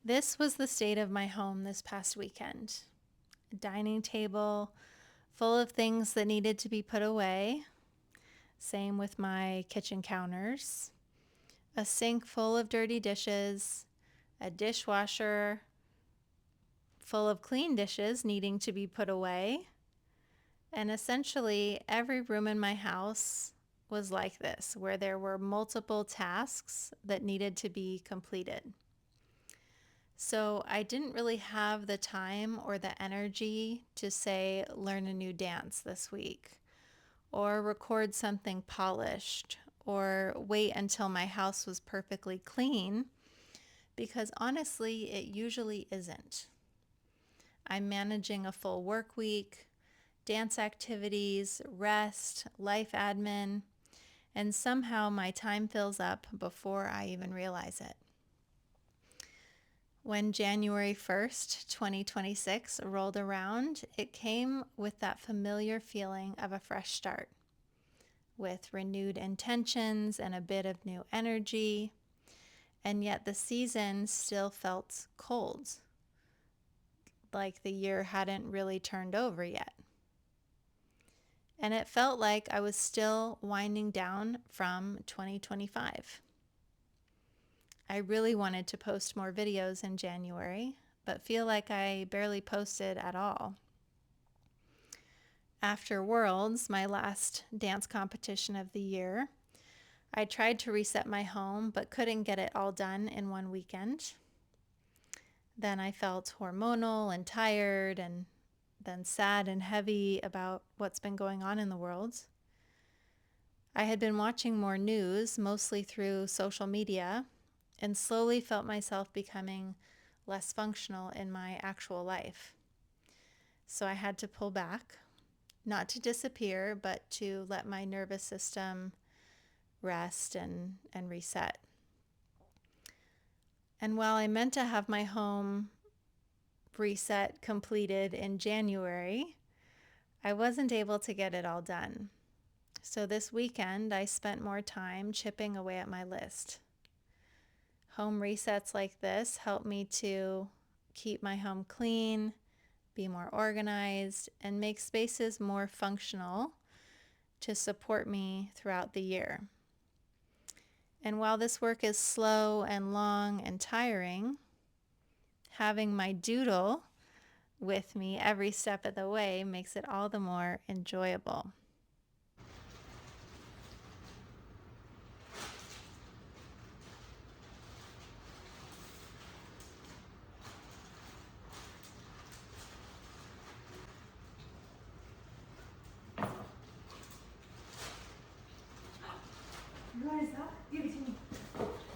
This was the state of my home this past weekend. A dining table full of things that needed to be put away. Same with my kitchen counters. A sink full of dirty dishes. A dishwasher full of clean dishes needing to be put away. And essentially, every room in my house was like this, where there were multiple tasks that needed to be completed. So I didn't really have the time or the energy to say, learn a new dance this week, or record something polished, or wait until my house was perfectly clean, because honestly, it usually isn't. I'm managing a full work week, dance activities, rest, life admin, and somehow my time fills up before I even realize it. When January 1st, 2026 rolled around, it came with that familiar feeling of a fresh start, with renewed intentions and a bit of new energy, and yet the season still felt cold, like the year hadn't really turned over yet. And it felt like I was still winding down from 2025. I really wanted to post more videos in January, but feel like I barely posted at all. After Worlds, my last dance competition of the year, I tried to reset my home but couldn't get it all done in one weekend. Then I felt hormonal and tired, and then sad and heavy about what's been going on in the world. I had been watching more news, mostly through social media, and slowly felt myself becoming less functional in my actual life. So I had to pull back, not to disappear, but to let my nervous system rest and reset. And while I meant to have my home reset completed in January, I wasn't able to get it all done. So this weekend, I spent more time chipping away at my list. Home resets like this help me to keep my home clean, be more organized, and make spaces more functional to support me throughout the year. And while this work is slow and long and tiring, having my doodle with me every step of the way makes it all the more enjoyable. What is that? Give it to me.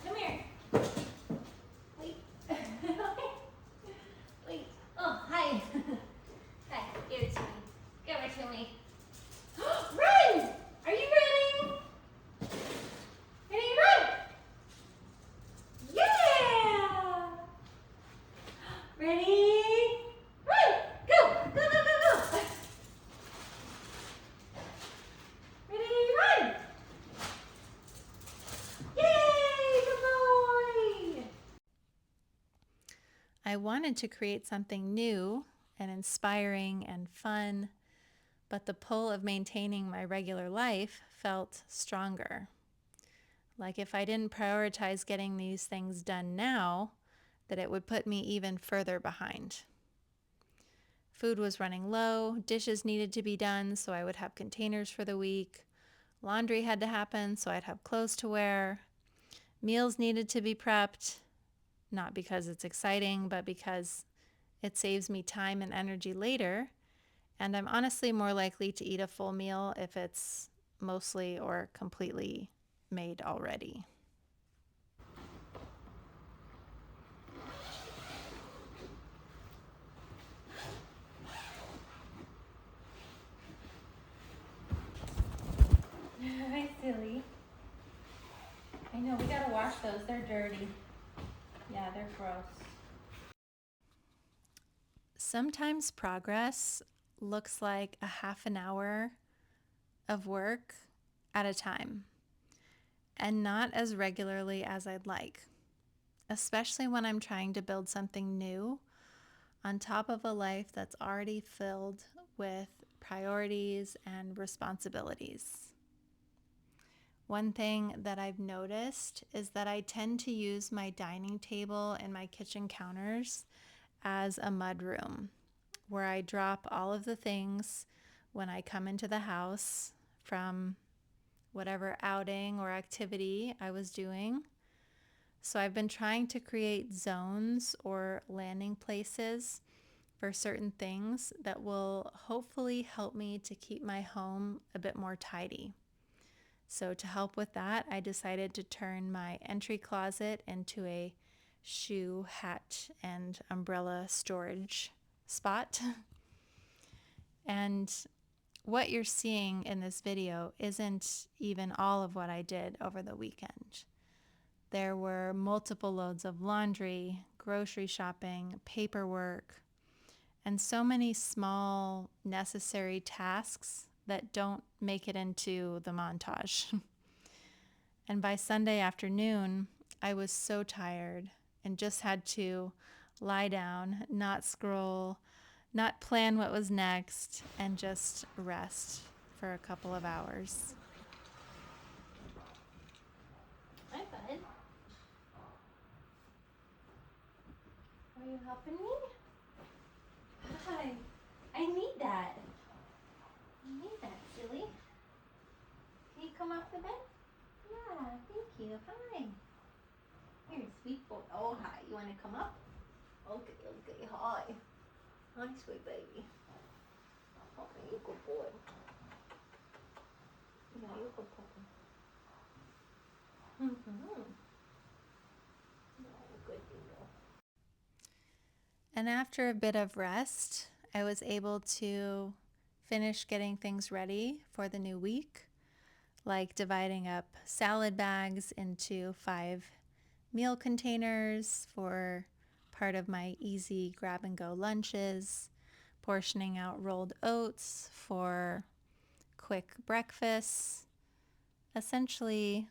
Come here. Wait. Wait. Oh, hi. Hi, give it to me. Give it to me. Run! Are you running? Ready, run! Yeah! Ready? Run! Go! Go, go, go, go! Ready, run! Yay! Good boy! I wanted to create something new and inspiring and fun, but the pull of maintaining my regular life felt stronger. Like if I didn't prioritize getting these things done now, that it would put me even further behind. Food was running low, dishes needed to be done so I would have containers for the week, laundry had to happen so I'd have clothes to wear, meals needed to be prepped, not because it's exciting, but because it saves me time and energy later, and I'm honestly more likely to eat a full meal if it's mostly or completely made already. Hi, silly. I know, we gotta wash those. They're dirty. Yeah, they're gross. Sometimes progress looks like a half an hour of work at a time, and not as regularly as I'd like. especially when I'm trying to build something new on top of a life that's already filled with priorities and responsibilities. One thing that I've noticed is that I tend to use my dining table and my kitchen counters as a mudroom where I drop all of the things when I come into the house from whatever outing or activity I was doing. So I've been trying to create zones or landing places for certain things that will hopefully help me to keep my home a bit more tidy. So to help with that, I decided to turn my entry closet into a shoe, hat, and umbrella storage spot. And what you're seeing in this video isn't even all of what I did over the weekend. There were multiple loads of laundry, grocery shopping, paperwork, and so many small necessary tasks that don't make it into the montage. And by Sunday afternoon, I was so tired and just had to lie down, not scroll, not plan what was next, and just rest for a couple of hours. Hi, bud. Are you helping me? Hi. I need that. I need that, silly. Can you come off the bed? Yeah, thank you. Hi. Here, sweet boy. Oh, hi. You want to come up? Okay, okay. Hi. Hi, sweet baby. Okay, you good boy. Yeah, you good puppy. Mm-hmm. Oh, good girl. And after a bit of rest, I was able to finish getting things ready for the new week, like dividing up salad bags into 5 meal containers for part of my easy grab and go lunches, portioning out rolled oats for quick breakfasts, essentially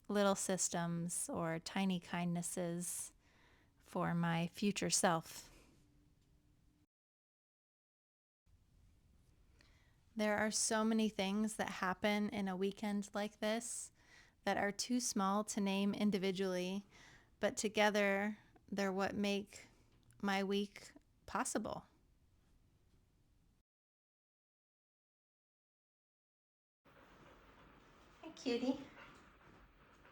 little systems or tiny kindnesses for my future self. There are so many things that happen in a weekend like this that are too small to name individually, but together they're what make my week possible. Hi, cutie.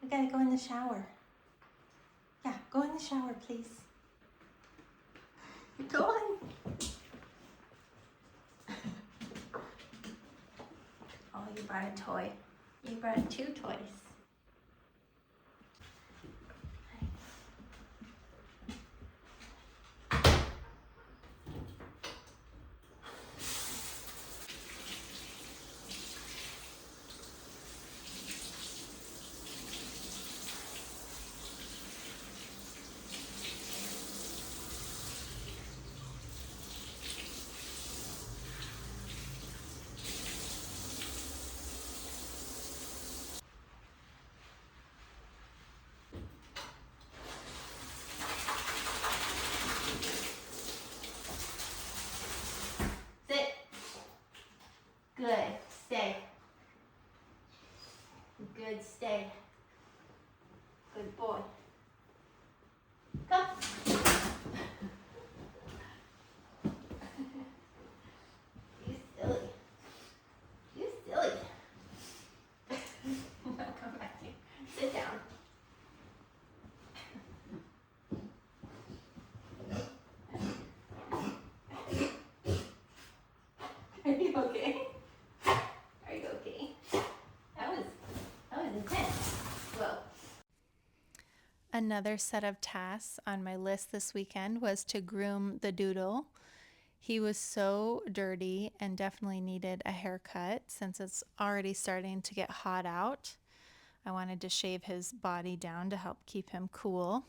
We gotta go in the shower. Yeah, go in the shower, please. Go on. Oh, you brought a toy. You brought 2 toys. Sit. Good. Stay. Good. Stay. Good boy. Come. You silly. You silly. Come back here. Sit down. Are you okay? Are you okay? That was intense. Well. Another set of tasks on my list this weekend was to groom the doodle. He was so dirty and definitely needed a haircut since it's already starting to get hot out. I wanted to shave his body down to help keep him cool.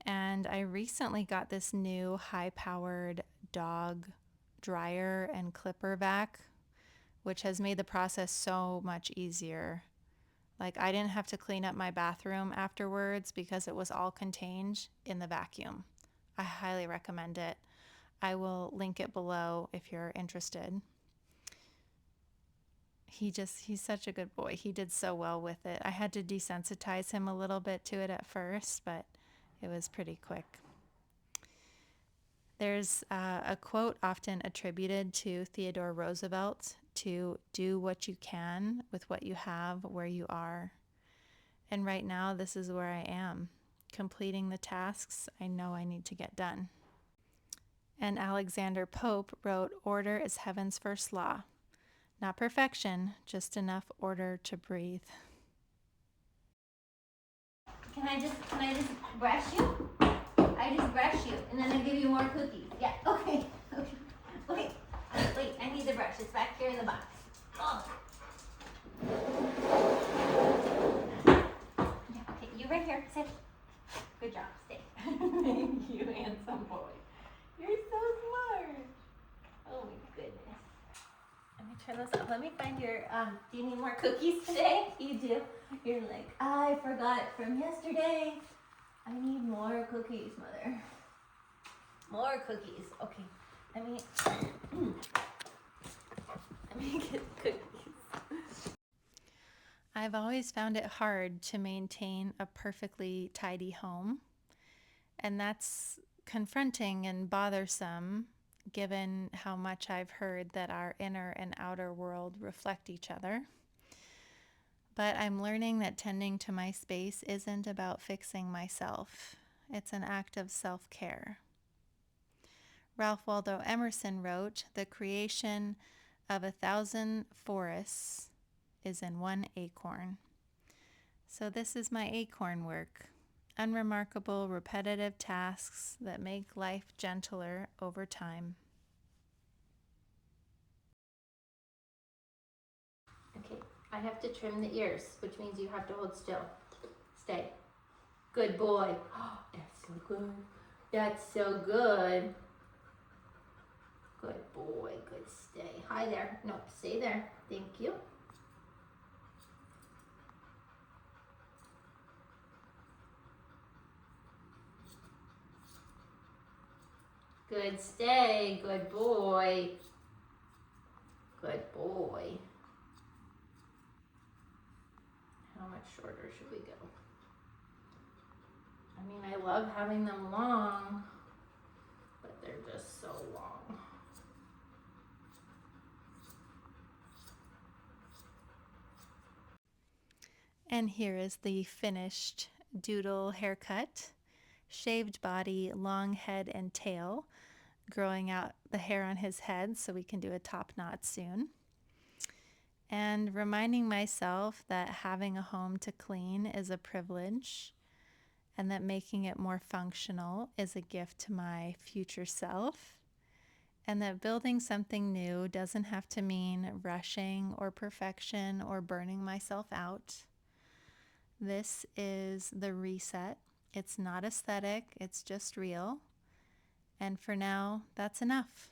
And I recently got this new high-powered dog dryer and clipper vac, which has made the process so much easier. Like, I didn't have to clean up my bathroom afterwards because it was all contained in the vacuum. I highly recommend it. I will link it below if you're interested. He's such a good boy. He did so well with it. I had to desensitize him a little bit to it at first, but it was pretty quick. There's a quote often attributed to Theodore Roosevelt to do what you can with what you have where you are. And right now, this is where I am, completing the tasks I know I need to get done. And Alexander Pope wrote, "Order is heaven's first law. Not perfection, just enough order to breathe." Can I just brush you? I just brush you, and then I give you more cookies. Yeah, okay. Wait, I need the brush. It's back here in the box. Oh. Yeah, okay, you right here. Sit. Good job. Stay. Thank you, handsome boy. You're so smart. Oh my goodness. Let me turn this off. Let me find your, do you need more cookies today? You do? You're like, I forgot from yesterday. I need more cookies, Mother. More cookies. Okay. Let me get cookies. I've always found it hard to maintain a perfectly tidy home, and that's confronting and bothersome given how much I've heard that our inner and outer world reflect each other. But I'm learning that tending to my space isn't about fixing myself. It's an act of self-care. Ralph Waldo Emerson wrote, "The creation of 1,000 forests is in one acorn." So this is my acorn work. Unremarkable, repetitive tasks that make life gentler over time. Okay, I have to trim the ears, which means you have to hold still. Stay. Good boy. Oh, that's so good. That's so good. Good boy. Good stay. Hi there. No, stay there. Thank you. Good stay. Good boy. Good boy. How much shorter should we go? I mean, I love having them long, but they're just so long. And here is the finished doodle haircut. Shaved body, long head and tail, growing out the hair on his head so we can do a top knot soon. And reminding myself that having a home to clean is a privilege, and that making it more functional is a gift to my future self, and that building something new doesn't have to mean rushing or perfection or burning myself out. This is the reset. It's not aesthetic, it's just real. And for now, that's enough.